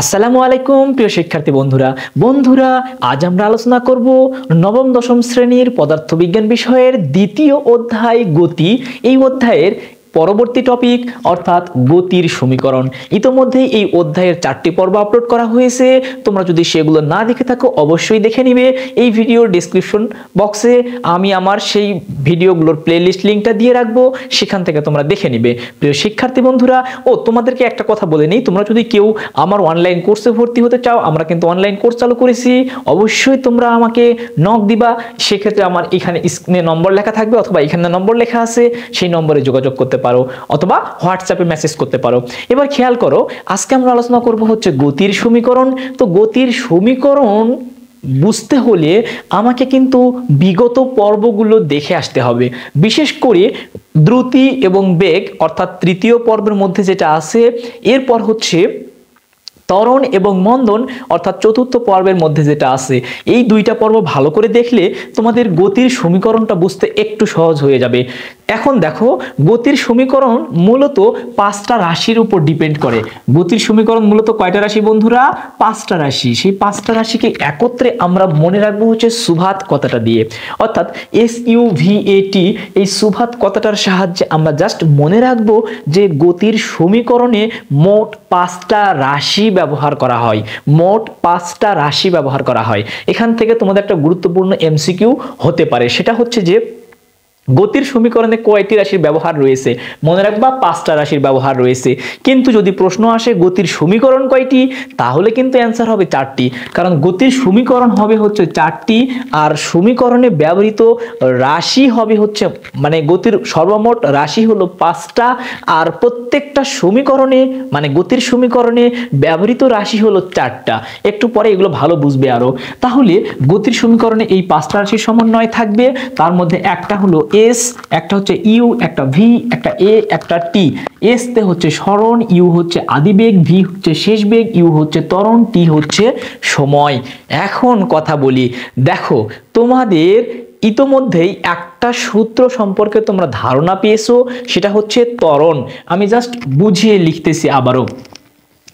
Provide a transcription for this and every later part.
আসসালামু আলাইকুম প্রিয় শিক্ষার্থী বন্ধুরা আজ আমরা আলোচনা করব নবম দশম শ্রেণীর পদার্থবিজ্ঞান বিষয়ের দ্বিতীয় অধ্যায় গতি। এই অধ্যায়ের পরবর্তী টপিক অর্থাৎ গতির সমীকরণ। ইতোমধ্যেই এই অধ্যায়ের 4টি পর্ব আপলোড করা হয়েছে, তোমরা যদি সেগুলো না দেখে থাকো অবশ্যই দেখে নিবে। এই ভিডিওর ডেসক্রিপশন বক্সে আমি আমার সেই ভিডিওগুলোর প্লেলিস্ট লিঙ্কটা দিয়ে রাখবো, সেখান থেকে তোমরা দেখে নিবে। প্রিয় শিক্ষার্থী বন্ধুরা, তোমাদেরকে একটা কথা বলে নেই, তোমরা যদি কেউ আমার অনলাইন কোর্সে ভর্তি হতে চাও, আমরা কিন্তু অনলাইন কোর্স চালু করেছি, অবশ্যই তোমরা আমাকে নক দিবা। সেক্ষেত্রে আমার এখানে স্ক্রিনে নম্বর লেখা থাকবে অথবা এখানে নম্বর লেখা আছে, সেই নম্বরে যোগাযোগ করতে পারো অথবা হোয়াটসঅ্যাপে মেসেজ করতে পারো। এবার খেয়াল করো, আজকে আমরা আলোচনা করব হচ্ছে গতির সমীকরণ। তো গতির সমীকরণ বুঝতে হলে আমাকে কিন্তু বিগত পর্বগুলো দেখে আসতে হবে, বিশেষ করে দ্রুতি এবং বেগ অর্থাৎ তৃতীয় পর্বের মধ্যে যেটা আছে, এরপর হচ্ছে ত্বরণ এবং মন্দন অর্থাৎ চতুর্থ পর্বের মধ্যে যেটা আছে। এই দুইটা পর্ব ভালো করে দেখলে তোমাদের গতির সমীকরণটা বুঝতে একটু সহজ হয়ে যাবে। এখন দেখো, গতির সমীকরণ মূলত 5টা রাশির উপর ডিপেন্ড করে। গতির সমীকরণ মূলত কয়টা রাশি বন্ধুরা? 5টা রাশি। সেই 5টা রাশিকে একত্রে আমরা মনে রাখবো হচ্ছে সুভাত কথাটা দিয়ে, অর্থাৎ SUVAT। এই সুভাত কথাটার সাহায্যে আমরা জাস্ট মনে রাখবো যে গতির সমীকরণে মোট 5টা রাশি ব্যবহার করা হয়। মোট 5টা রাশি ব্যবহার করা হয়। এখান থেকে তোমাদের একটা গুরুত্বপূর্ণ MCQ হতে পারে, সেটা হচ্ছে যে গতির সমীকরণে কয়টি রাশির ব্যবহার রয়েছে? মনে রাখবা 5টা রাশির ব্যবহার রয়েছে। কিন্তু যদি প্রশ্ন আসে গতির সমীকরণ কয়টি, তাহলে কিন্তু অ্যান্সার হবে 4টি, কারণ গতির সমীকরণ হবে হচ্ছে 4টি, আর সমীকরণে ব্যবহৃত রাশি হবে হচ্ছে, মানে গতির সর্বমোট রাশি হলো 5টা, আর প্রত্যেকটা সমীকরণে মানে গতির সমীকরণে ব্যবহৃত রাশি হলো 4টা। একটু পরে এগুলো ভালো বুঝবে আরো। তাহলে গতির সমীকরণে এই 5টা রাশির সমন্বয় থাকবে, তার মধ্যে একটা হলো এস, একটা হচ্ছে ইউ, একটা ভি, একটা এ, একটা টি। এস তে হচ্ছে সরণ, ইউ হচ্ছে আদিবেগ, ভি হচ্ছে শেষ বেগ, ইউ হচ্ছে ত্বরণ, টি হচ্ছে সময়। এখন কথা বলি, দেখো তোমাদের ইতোমধ্যেই একটা সূত্র সম্পর্কে তোমরা ধারণা পেয়েছো, সেটা হচ্ছে ত্বরণ। আমি জাস্ট বুঝিয়ে লিখতেছি আবারও।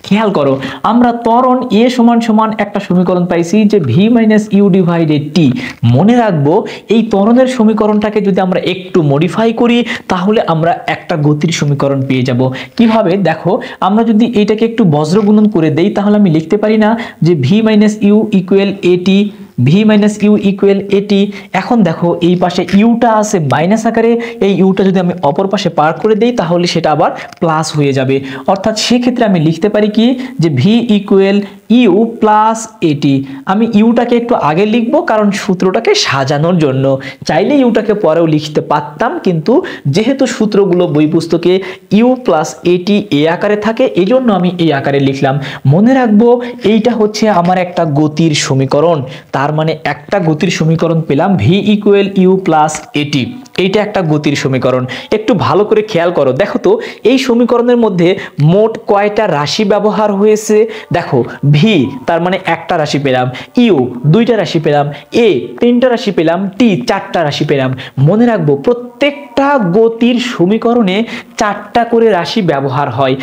খেয়াল করো, আমরা ত্বরণ এ সমান সমান একটা সমীকরণ পাইছি যে ভি মাইনাস ইউ ডিভাইডেড টি। মনে রাখবো, এই ত্বরণের সমীকরণটাকে যদি আমরা একটু মডিফাই করি, তাহলে আমরা একটা গতির সমীকরণ পেয়ে যাব। কিভাবে? দেখো, আমরা যদি এইটাকে একটু বজ্র গুণন করে দেই, তাহলে আমি লিখতে পারি না যে ভি মাইনাস ইউ ইকুয়াল এটি, ভি মাইনাস ইউ ইকুয়াল এটি। এখন দেখো, এই পাশে ইউটা আছে মাইনাস আকারে, এই ইউটা যদি আমি অপর পাশে পার করে দেই, তাহলে সেটা আবার প্লাস হয়ে যাবে। অর্থাৎ সেক্ষেত্রে আমি লিখতে পারি কি, যে ভি ইকুয়াল ইউ প্লাস এটি। আমি ইউটাকে একটু আগে লিখবো, কারণ সূত্রটাকে সাজানোর জন্য। চাইলে ইউটাকে পরেও লিখতে পারতাম, কিন্তু যেহেতু সূত্রগুলো বই পুস্তকে ইউ প্লাস এটি এ আকারে থাকে, এই জন্য আমি এই আকারে লিখলাম। মনে রাখবো, এইটা হচ্ছে আমার একটা গতির সমীকরণ। তার মানে একটা গতির সমীকরণ পেলাম, ভি ইকুয়াল ইউ প্লাস এটি। এইটা একটা গতির সমীকরণ। একটু ভালো করে খেয়াল করো, দেখো তো এই সমীকরণের মধ্যে মোট কয়টা রাশি ব্যবহার হয়েছে। দেখো, ভি তার মানে একটা রাশি পেলাম, ইউ 2টা রাশি পেলাম, এ 3টা রাশি পেলাম, টি 4টা রাশি পেলাম। মনে রাখবো, প্রত্যেকটা গতির সমীকরণে 4টা করে রাশি ব্যবহার হয়,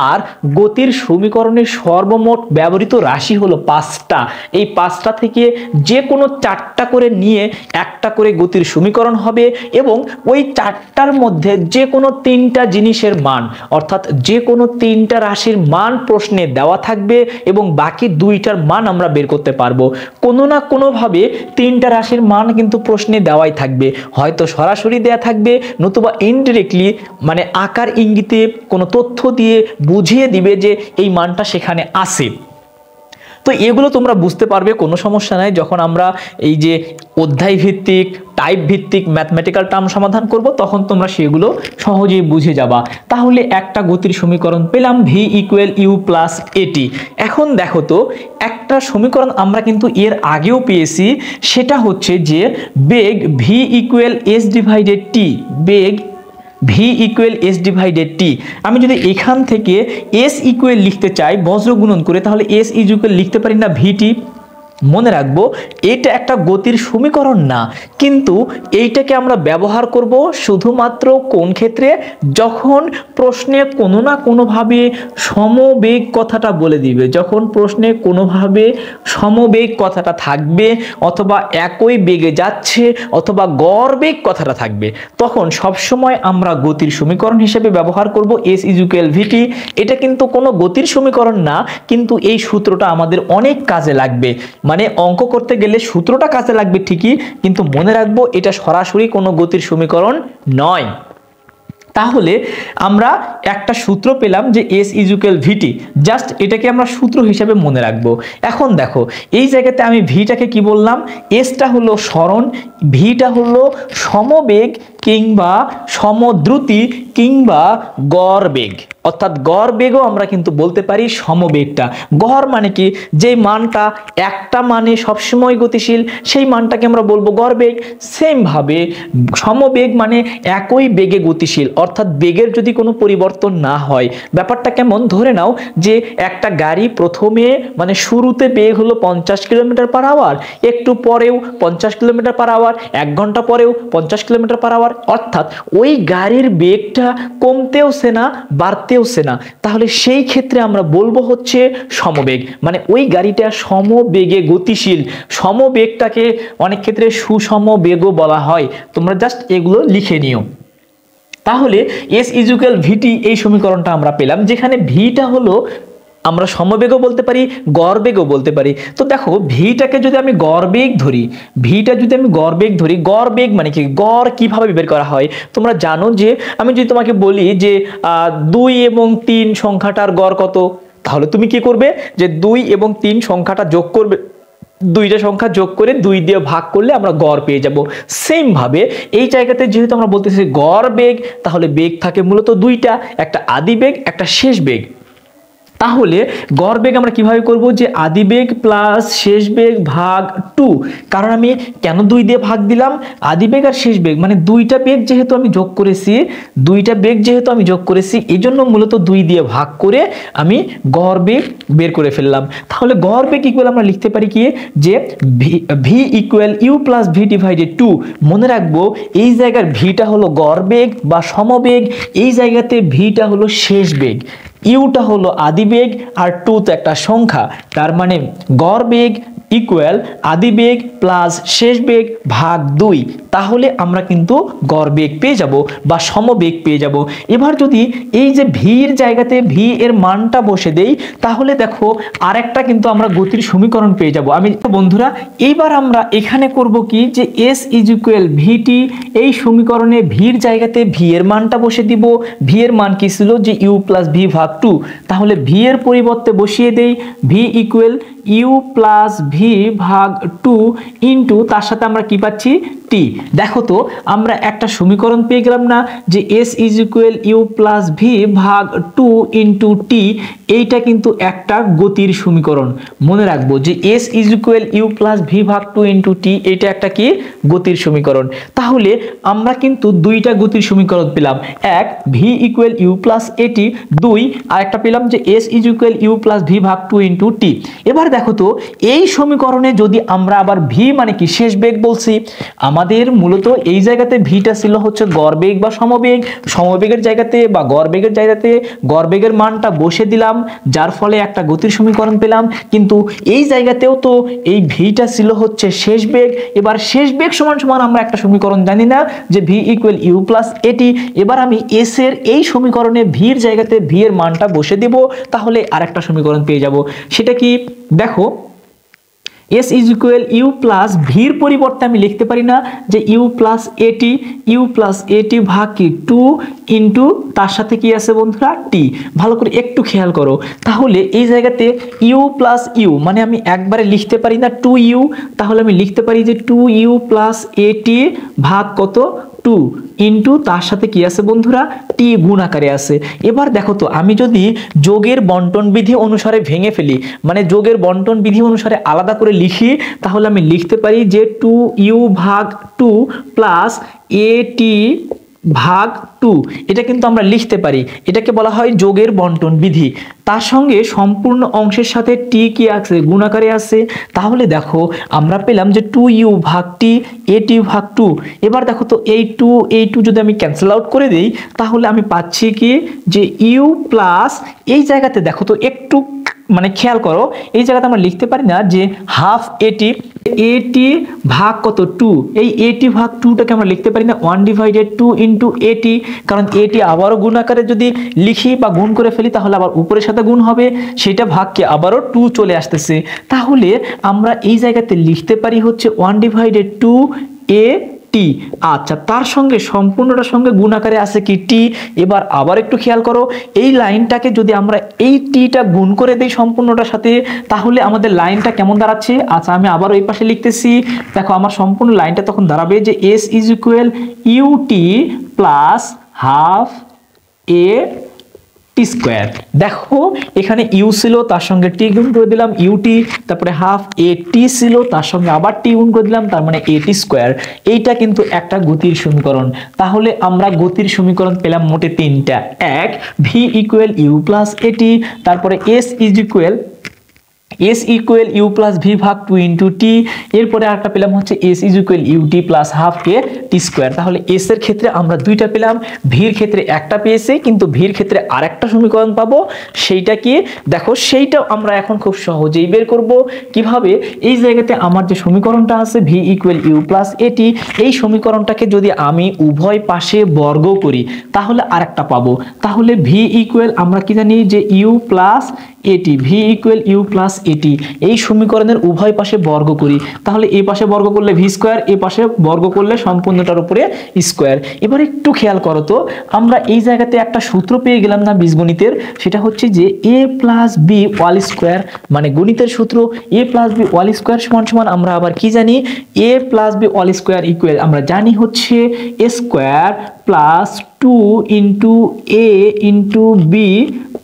আর গতির সমীকরণের সর্বমোট ব্যবহৃত রাশি হলো 5টা। এই 5টা থেকে যে কোনো 4টা করে নিয়ে একটা করে গতির সমীকরণ হবে, এবং ওই 4টার মধ্যে যে কোনো 3টা জিনিসের মান, অর্থাৎ যে কোনো 3টা রাশির মান প্রশ্নে দেওয়া থাকবে, এবং বাকি 2টার মান আমরা বের করতে পারবো। কোনো না কোনোভাবে 3টা রাশির মান কিন্তু প্রশ্নে দেওয়াই থাকবে, হয়তো সরাসরি দেয়া থাকবে, নতুবা ইনডিরেক্টলি মানে আকার ইঙ্গিতে কোনো তথ্য দিয়ে বুঝিয়ে দিবে যে এই মানটা সেখানে আছে। তো এগুলো তোমরা বুঝতে পারবে, কোনো সমস্যা নাই। যখন আমরা এই যে অধ্যায় ভিত্তিক টাইপ ভিত্তিক ম্যাথমেটিক্যাল টার্ম সমাধান করব, তখন তোমরা সেগুলো সহজেই বুঝে যাবা। তাহলে একটা গতির সমীকরণ পেলাম, ভি ইকুয়াল ইউ প্লাস এটি। এখন দেখো তো, একটা সমীকরণ আমরা কিন্তু এর আগেও পেয়েছি, সেটা হচ্ছে যে বেগ ভি ইকুয়াল এস ডিভাইডেড টি। বেগ ভি ইকুয়াল এস ডিভাইডেড টি। আমি যদি এখান থেকে এস ইকুয়াল লিখতে চাই বজ্র গুণন করে, তাহলে এস ইকুয়াল লিখতে পারি না ভিটি। মনে রাখবো এটা একটা গতির সমীকরণ না, কিন্তু এইটাকে আমরা ব্যবহার করব শুধুমাত্র কোন ক্ষেত্রে, যখন প্রশ্নে কোনো না কোনোভাবে সমবেগ কথাটা বলে দিবে, যখন প্রশ্নে কোনোভাবে সমবেগ কথাটা থাকবে অথবা একই বেগে যাচ্ছে অথবা গড় বেগ কথাটা থাকবে, তখন সবসময় আমরা গতির সমীকরণ হিসেবে ব্যবহার করব এস ইকুয়াল ভিটি। এটা কিন্তু কোনো গতির সমীকরণ না, কিন্তু এই সূত্রটা আমাদের অনেক কাজে লাগবে। মানে অঙ্ক করতে গেলে সূত্রটা কাজে লাগবে ঠিকই, কিন্তু মনে রাখবো এটা সরাসরি কোনো গতির সমীকরণ নয়। তাহলে আমরা একটা সূত্র পেলাম যে এস ইকুয়াল ভিটি, জাস্ট এটাকে আমরা সূত্র হিসেবে মনে রাখবো। এখন দেখো এই জায়গাতে আমি ভিটাকে কি বললাম, এসটা হলো সরণ, ভিটা হলো সমবেগ কিংবা সমদ্রুতি কিংবা গড় বেগ, অর্থাৎ গড় বেগও আমরা কিন্তু বলতে পারি সমবেগটা। গড় মানে কি, যে মানটা একটা মানে সবসময় গতিশীল সেই মানটাকে আমরা বলবো গড় বেগ। সেম ভাবে সমবেগ মানে একই বেগে গতিশীল, অর্থাৎ বেগের যদি কোনো পরিবর্তন না হয়। ব্যাপারটা কেমন, ধরে নাও যে একটা গাড়ি প্রথমে মানে শুরুতে বেগ হলো 50 কিলোমিটার পার আওয়ার, একটু পরেও 50 কিলোমিটার পার আওয়ার, 1 ঘন্টা পরেও 50 কিলোমিটার পার আওয়ার, অর্থাৎ ওই গাড়ির বেগটা কমতেওছে না বাড়তেওছে না, তাহলে সেই ক্ষেত্রে আমরা বলবো হচ্ছে সমবেগ। মানে ওই গাড়িটা সমবেগে গতিশীল। সমবেগটাকে অনেক ক্ষেত্রে সুষম বেগও বলা হয়, তোমরা জাস্ট এগুলো লিখে নিও। তাহলে এস ইকুয়াল ভিটি এই সমীকরণটা আমরা পেলাম, যেখানে ভিটা হলো আমরা সমবেগও বলতে পারি গড় বেগও বলতে পারি। তো দেখো ভিটাকে যদি আমি গড় বেগ ধরি, ভিটা যদি আমি গড় বেগ ধরি, গড় বেগ মানে কি, গড় কিভাবে বের করা হয় তোমরা জানো। যে আমি যদি তোমাকে বলি যে 2 এবং 3 সংখ্যাটার গড় কত, তাহলে তুমি কি করবে, যে 2 এবং 3 সংখ্যাটা যোগ করবে, দুইটা সংখ্যা যোগ করে 2 দিয়ে ভাগ করলে আমরা গড় পেয়ে যাব। সেম ভাবে এই জায়গাতে যেহেতু আমরা বলতেছি গড় বেগ, তাহলে বেগ থাকে মূলত দুইটা, একটা আদি বেগ একটা শেষ বেগ। তাহলে গড় বেগ আমরা কিভাবে করব, যে আদি বেগ প্লাস শেষ বেগ ভাগ 2, কারণ আমি কেন 2 দিয়ে ভাগ দিলাম, আদি বেগ আর শেষ বেগ মানে দুইটা বেগ যেহেতু আমি যোগ করেছি, এই জন্য মূলত 2 দিয়ে ভাগ করে আমি গড় বেগ বের করে ফেললাম। তাহলে গড় বেগ ইকুয়াল আমরা লিখতে পারি কি, যে v equal you plus V divided 2। মনে রাখবো এই জায়গার ভিটা হলো গড় বেগ বা সমবেগ, এই জায়গাতে ভিটা হলো শেষ বেগ, ইউটা হলো আদি বেগ আর 2 তো একটা সংখ্যা, তার মানে গড় বেগ ইকুয়াল আদি বেগ প্লাস শেষ বেগ ভাগ 2। তাহলে আমরা কিন্তু গড় বেগ পেয়ে যাব বা সমবেগ পেয়ে যাব। এবার যদি এই যে ভির জায়গাতে ভি এর মানটা বসে দেই, তাহলে দেখো আরেকটা কিন্তু আমরা গতির সমীকরণ পেয়ে যাব। আমি বন্ধুরা এইবার আমরা এখানে করব কি, যে এস ইকুয়াল ভিটি, এই সমীকরণে ভির জায়গাতে ভি এর মানটা বসে দিব। ভি এর মান কি ছিল, যে ইউ প্লাস ভি ভাগ 2, তাহলে ভি এর পরিবর্তে বসিয়ে দেই v equal you plus v ভাগ 2 ইন্টু তার সাথে আমরা কি পাচ্ছি, টি। দেখো তো আমরা একটা সমীকরণ পেয়ে গেলাম না, যে s equal you plus v ভাগ 2 ইন্টু টি, এইটা কিন্তু একটা গতির সমীকরণ। মনে রাখবো যে s equal you plus v ভাগ 2 ইন্টু টি, এটা একটা কি গতির সমীকরণ। তাহলে আমরা কিন্তু দুইটা গতির সমীকরণ পেলাম, এক ভি ইকুয়াল ইউ প্লাস এটি, 2 আর একটা পেলাম যে s equal you plus v ভাগ 2 ইন্টু টি। এবার দেখো তো এই সমীকরণে যদি আমরা আবার ভি মানে কি শেষ বেগ বলছি, আমাদের মূলত এই জায়গাতে ভিটা ছিল হচ্ছে গড় বেগ বা সমবেগ, সমবেগের জায়গাতে বা গড় বেগের জায়গাতে গড় বেগের মানটা বসে দিলাম, যার ফলে একটা গতির সমীকরণ পেলাম। কিন্তু এই জায়গাতেও তো এই ভিটা ছিল হচ্ছে শেষ বেগ। এবার শেষ বেগ সমান সমান আমরা একটা সমীকরণ জানি না, যে ভি ইকুয়াল ইউ প্লাস এটি। এবার আমি এস এর এই সমীকরণে ভির জায়গাতে ভি এর মানটা বসে দেব, তাহলে আরেকটা সমীকরণ পেয়ে যাব। সেটা কি, দেখো এস ইকুয়াল ইউ প্লাস ভির পরিবর্তে আমি লিখতে পারি না, যে ইউ প্লাস এটি ভাগ কি 2 ইন্টু তার সাথে কি আছে বন্ধুরা, টি। ভালো করে একটু খেয়াল করো, তাহলে এই জায়গাতে ইউ প্লাস ইউ মানে আমি একবারে লিখতে পারি না 2u, তাহলে আমি লিখতে পারি যে 2u প্লাস এটি ভাগ কত 2 ইন্টু তার সাথে কি আছে বন্ধুরা, টি গুণ আকারে আছে। এবার দেখো তো আমি যদি যোগের বন্টন বিধি অনুসারে ভেঙে ফেলি, মানে যোগের বন্টন বিধি অনুসারে আলাদা করে লিখি, তাহলে আমি লিখতে পারি যে 2u ভাগ 2 প্লাস এটি ভাগ 2 এটা কিন্তু আমরা লিখতে পারি, এটাকে বলা হয় যোগের বন্টন বিধি। তার সঙ্গে সম্পূর্ণ অংশের সাথে টি কি আছে, গুণ আকারে আছে। তাহলে দেখো আমরা পেলাম যে 2u ভাগ টি, এটি ভাগ 2। এবার দেখো তো এই 2 যদি আমি ক্যান্সেল আউট করে দেই তাহলে আমি পাচ্ছি কি যে ইউ প্লাস, এই জায়গাতে দেখো তো একটু মানে খেয়াল করো, এই জায়গাতে আমরা লিখতে পারি না যে হাফ এটি, এটি ভাগ কত 2, এই এটি ভাগ 2টাকে আমরা লিখতে পারি না 1/2 ইন্টু এটি, কারণ এটি আবারও গুণ আকারে যদি লিখি বা গুণ করে ফেলি তাহলে আবার উপরের সাথে গুণ হবে, সেটা ভাগকে আবারও 2 চলে আসতেছে। তাহলে আমরা এই জায়গাতে লিখতে পারি হচ্ছে 1/2 এ টি। আচ্ছা, তার সঙ্গে সম্পূর্ণটার সঙ্গে গুণ আকারে আছে কি টি। এবার আবার একটু খেয়াল করো, এই লাইনটাকে যদি আমরা এই টিটা গুণ করে দেই সম্পূর্ণটার সাথে তাহলে আমাদের লাইনটা কেমন দাঁড়াচ্ছে। আচ্ছা, আমি আবার ওই পাশে লিখতেছি, দেখো আমার সম্পূর্ণ লাইনটা তখন দাঁড়াবে যে s is equal u t plus half a t square. দেখো এখানে ইউ ছিল, তার সঙ্গে টি গুণ করে দিলাম ইউটি, তারপরে হাফ এ টি ছিল, তার সঙ্গে আবার টি গুণ করে দিলাম, তার মানে এ টি স্কোয়ার। এইটা কিন্তু একটা গতির সমীকরণ। তাহলে আমরা গতির সমীকরণ পেলাম মোটে 3টা। এক, V equal you plus a t, তারপরে s equal you plus v ভাগ 2 ইন্টু টি, এরপরে আরেকটা পেলাম হচ্ছে s is equal u t plus half কে টি স্কোয়ার। তাহলে এস এর ক্ষেত্রে আমরা 2টা পেলাম, ভির ক্ষেত্রে একটা পেয়েছি, কিন্তু ভির ক্ষেত্রে আরেকটা সমীকরণ পাবো। সেইটা কি দেখো, সেইটাও আমরা এখন খুব সহজেই বের করব। কিভাবে? এই জায়গাতে আমার যে সমীকরণটা আছে ভি ইকুয়াল ইউ প্লাস এটি, এই সমীকরণটাকে যদি আমি উভয় পাশে বর্গ করি তাহলে আরেকটা পাবো। তাহলে ভি ইকুয়াল আমরা কি জানি যে ইউ প্লাস এটি, ভি ইকুয়াল ইউ প্লাস এটি, এই সমীকরণের উভয় পাশে বর্গ করি তাহলে এই পাশে বর্গ করলে ভি স্কোয়ার, এই পাশে বর্গ করলে সম্পূর্ণটার উপরে স্কোয়ার। এবার একটু খেয়াল করো তো, আমরা এই জায়গাতে একটা সূত্র পেয়ে গেলাম না বীজগণিতের, সেটা হচ্ছে যে A plus B whole square, মানে গণিতের সূত্র A plus B whole square সমান সমান আমরা আবার কি জানি, A plus B whole square equal আমরা জানি হচ্ছে A square plus 2 into A into B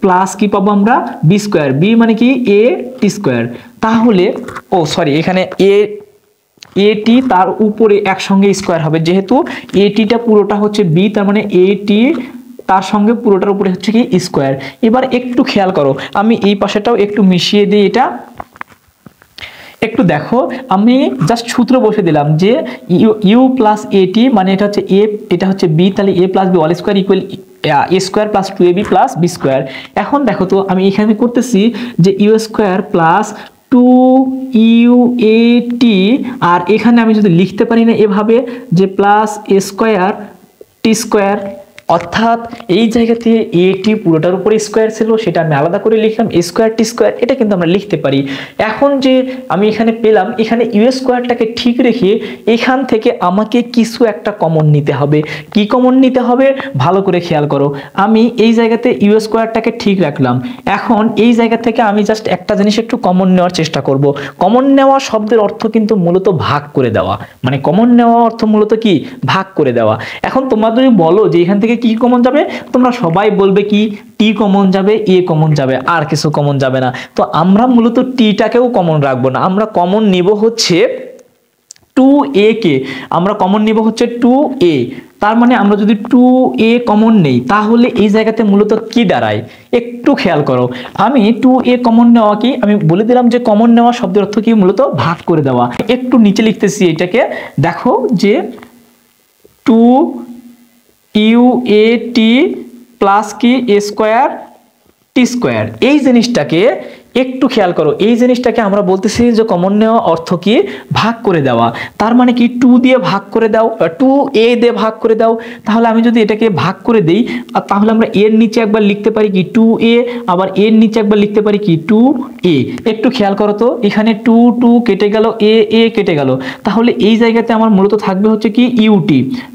plus কি পাবো আমরা বি স্কোয়ার, বি মানে কি এ টি স্কোয়ার। তাহলে এখানে এটি তার উপরে একসঙ্গে স্কোয়ার হবে, যেহেতু এটিটা পুরোটা হচ্ছে বি, তার মানে এটি তার সঙ্গে পুরোটার উপরে হচ্ছে কি স্কোয়ার। এবার একটু খেয়াল করো, আমি এই পাশেটাও একটু মিশিয়ে দিই, এটা একটু দেখো, আমি জাস্ট সূত্র বসে দিলাম যে ইউ প্লাস এটি মানে এটা হচ্ছে এ, এটা হচ্ছে বি, তাহলে A plus B whole square equal A square plus 2ab plus B square. এখন দেখো তো আমি এখানে করতেছি যে ইউ স্কোয়ার প্লাস 2uat, আর এখানে আমি যদি লিখতে পারি না এভাবে যে প্লাস এ স্কোয়ার টি স্কোয়ার, অর্থাৎ এই জায়গাতে এটি পুরোটার উপরে স্কোয়ার ছিল, সেটা আমি আলাদা করে লিখলাম এ স্কোয়ার টি স্কোয়ার, এটা কিন্তু আমরা লিখতে পারি। এখন যে আমি এখানে পেলাম, এখানে ইউ স্কোয়ারটাকে ঠিক রেখে এখান থেকে আমাকে কিছু একটা কমন নিতে হবে। কি কমন নিতে হবে ভালো করে খেয়াল করো, আমি এই জায়গাতে ইউ স্কোয়ারটাকে ঠিক রাখলাম, এখন এই জায়গা থেকে আমি জাস্ট একটা জিনিস একটু কমন নেওয়ার চেষ্টা করব। কমন নেওয়া শব্দের অর্থ কিন্তু মূলত ভাগ করে দেওয়া, মানে কমন নেওয়া অর্থ মূলত কি ভাগ করে দেওয়া। এখন তোমরা যদি বলো যে এখান থেকে কি কমন যাবে, তোমরা সবাই বলবে কি টি কমন যাবে, এ কমন যাবে, আর কিছু কমন যাবে না। তো আমরা মূলত টিটাকেও কমন রাখবো না, আমরা কমন নিব হচ্ছে 2a কে, আমরা কমন নিব হচ্ছে 2a। তার মানে আমরা যদি 2a কমন নেই তাহলে এই জায়গাতে মূলত কি দাঁড়ায় একটু খেয়াল করো। আমি 2a কমন নেওয়া কি আমি বলে দিলাম যে কমন নেওয়া শব্দের অর্থ কি মূলত ভাগ করে দেওয়া। একটু নিচে লিখতেছি এটাকে, দেখো যে 2uat প্লাস কি এ স্কোয়ার টি স্কোয়ার, এই জিনিসটাকে একটু খেয়াল করো, এই জিনিসটাকে আমরা বলতেছি যে কমন নেওয়া অর্থ কি ভাগ করে দেওয়া। তার মানে কি 2 দিয়ে ভাগ করে দাও, 2a দিয়ে ভাগ করে দাও। তাহলে আমি যদি এটাকে ভাগ করে দেই তাহলে আমরা এর নিচে একবার লিখতে পারি কি 2a, আবার এর নিচে একবার লিখতে পারি কি 2a। একটু খেয়াল করো তো, এখানে 2 কেটে গেল, a কেটে গেল, তাহলে এই জায়গাতে আমার মূলত থাকবে হচ্ছে কি ut,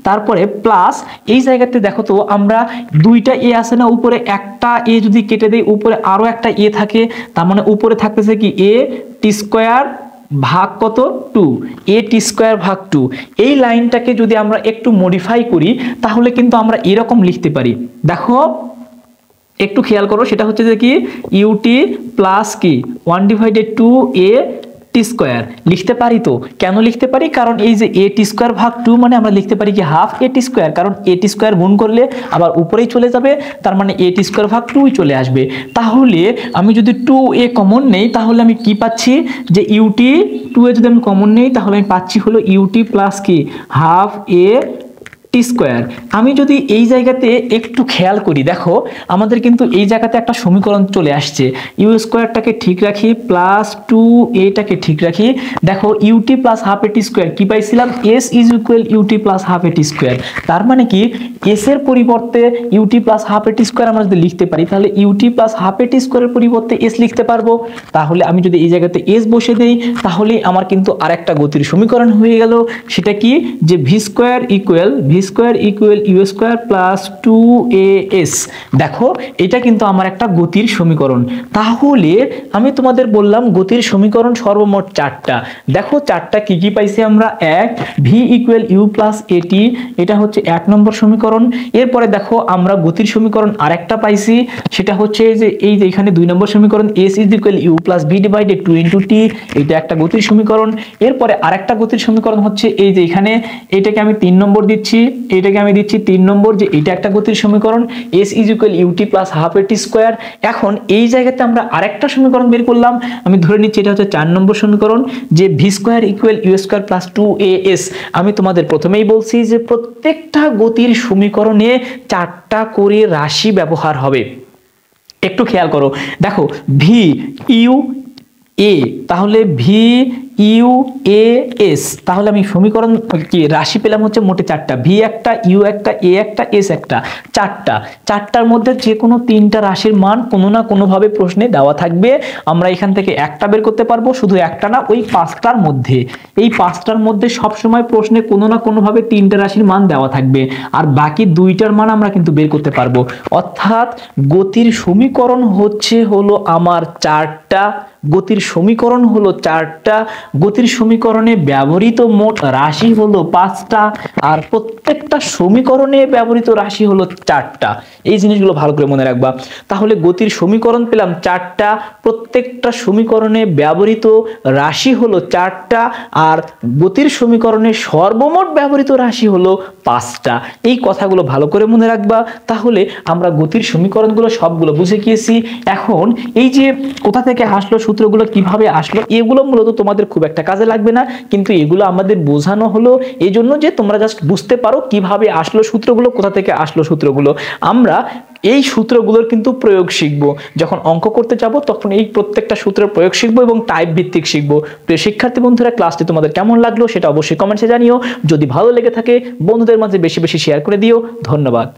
তারপরে প্লাস এই জায়গাতে দেখো তো আমরা 2টা a আছে না, উপরে একটা a যদি কেটে দেই উপরে আরো একটা a থাকে, তার মানে উপরে থাকতেছে কি এ টি স্কোয়ার ভাগ কত 2, এ টি স্কোয়ার ভাগ 2। এই লাইনটাকে যদি আমরা একটু মডিফাই করি তাহলে কিন্তু আমরা এরকম লিখতে পারি, দেখো একটু খেয়াল করো, সেটা হচ্ছে যে কি ইউটি প্লাস কি 1/2a টি স্কোয়ার লিখতে পারি। তো কেন লিখতে পারি? কারণ এই যে এ টি স্কোয়ার ভাগ 2 মানে আমরা লিখতে পারি কি হাফ এ টি স্কোয়ার, কারণ এ টি স্কোয়ার গুণ করলে আবার উপরেই চলে যাবে, তার মানে এ টি স্কোয়ার ভাগ 2 চলে আসবে। তাহলে আমি যদি 2a কমন নেই তাহলে আমি কি পাচ্ছি, যে ইউটি 2a যদি আমি কমন নেই তাহলে আমি পাচ্ছি হলো ইউটি প্লাস কি হাফ এ টি স্কোয়ার। আমি যদি এই জায়গাতে একটু খেয়াল করি, দেখো আমাদের কিন্তু এই জায়গাতে একটা সমীকরণ চলে আসছে। ইউ স্কোয়ারটাকে ঠিক রাখি প্লাস 2a-টাকে ঠিক রাখি, দেখো u t plus half a t square কি পাইছিলাম, s is equal u t plus half a t square. তার মানে কি এস এর পরিবর্তে u t plus half a t square আমরা যদি লিখতে পারি তাহলে u t plus half a t স্কোয়ারের পরিবর্তে এস লিখতে পারবো। তাহলে আমি যদি এই জায়গাতে এস বসে দেই তাহলে আমার কিন্তু আরেকটা গতির সমীকরণ হয়ে গেল। সেটা কি, যে v square equal u square plus 2as। দেখো এটা কিন্তু আমার একটা গতির সমীকরণ। তাহলে আমি তোমাদের বললাম গতির সমীকরণ সর্বমোট 4টা। দেখো 4টা কি কি পাইছি আমরা, এক ভি ইকুয়াল ইউ প্লাস এটি, এটা হচ্ছে 1 নম্বর সমীকরণ। এরপরে দেখো আমরা গতির সমীকরণ আরেকটা পাইছি, সেটা হচ্ছে যে এই যে এখানে 2 নম্বর সমীকরণ S is equal you plus V divided 2 into T, এটা একটা গতির সমীকরণ। এরপরে আরেকটা গতির সমীকরণ হচ্ছে এই যে এখানে, এটাকে আমি 3 নম্বর দিচ্ছি, এটাকে আমি দিচ্ছি 3 নম্বর, যে এটা একটা গতির সমীকরণ S is equal u t plus half a t square. এখন এই জায়গাতে আমরা আরেকটা সমীকরণ বের করলাম, আমি ধরে নিচ্ছি এটা হচ্ছে 4 নম্বর সমীকরণ, যে v square equal u square plus 2as। আমি তোমাদের প্রথমেই বলছি যে প্রত্যেকটা গতির সমীকরণে 4টা করে রাশি ব্যবহার হবে। একটু খেয়াল করো, দেখো ভি ইউ এ, তাহলে ভি ইউ এ এস, তাহলে আমি সমীকরণ কি রাশি পেলাম হচ্ছে মোটে 4টা, ভি একটা, ইউ একটা, এ একটা, এস একটা, 4টার মধ্যে যে কোনো 3টা রাশির মান কোনো না কোনো ভাবে প্রশ্নে দেওয়া থাকবে। আমরা এখান থেকে একটা বের করতে পারবো, শুধু একটা না, ওই 5টার মধ্যে, এই 5টার মধ্যে সবসময় প্রশ্নে কোনো না কোনো ভাবে 3টা রাশির মান দেওয়া থাকবে, আর বাকি 2টার মান আমরা কিন্তু বের করতে পারবো। অর্থাৎ গতির সমীকরণ হলো আমার 4টা, গতির সমীকরণ হলো 4টা, গতির সমীকরণে ব্যবহৃত মোট রাশি হলো 5টা, আর প্রত্যেকটা সমীকরণে ব্যবহৃত রাশি হলো 4টা। এই জিনিসগুলো ভালো করে মনে রাখবা। তাহলে গতির সমীকরণ পেলাম 4টা, প্রত্যেকটা সমীকরণে ব্যবহৃত রাশি হলো 4টা, আর গতির সমীকরণে সর্বমোট ব্যবহৃত রাশি হলো 5টা। এই কথাগুলো ভালো করে মনে রাখবা। তাহলে আমরা গতির সমীকরণগুলো সবগুলো বুঝে গিয়েছি। এখন এই যে কোথা থেকে আসলো, সূত্রগুলো কিভাবে আসলো, এগুলো মূলত তোমাদের খুব একটা কাজে লাগবে না, কিন্তু এগুলো আমাদের বোঝানো হলো এই জন্য যে তোমরা জাস্ট বুঝতে পারো কিভাবে আসলো সূত্রগুলো, কোথা থেকে আসলো সূত্রগুলো। আমরা এই সূত্রগুলোর কিন্তু প্রয়োগ শিখবো, যখন অঙ্ক করতে যাব তখন এই প্রত্যেকটা সূত্রের প্রয়োগ শিখবো এবং টাইপ ভিত্তিক শিখবো। প্রিয় শিক্ষার্থী বন্ধুরা, ক্লাসটি তোমাদের কেমন লাগলো সেটা অবশ্যই কমেন্টসে জানিও। যদি ভালো লেগে থাকে বন্ধুদের মাঝে বেশি বেশি শেয়ার করে দিও। ধন্যবাদ।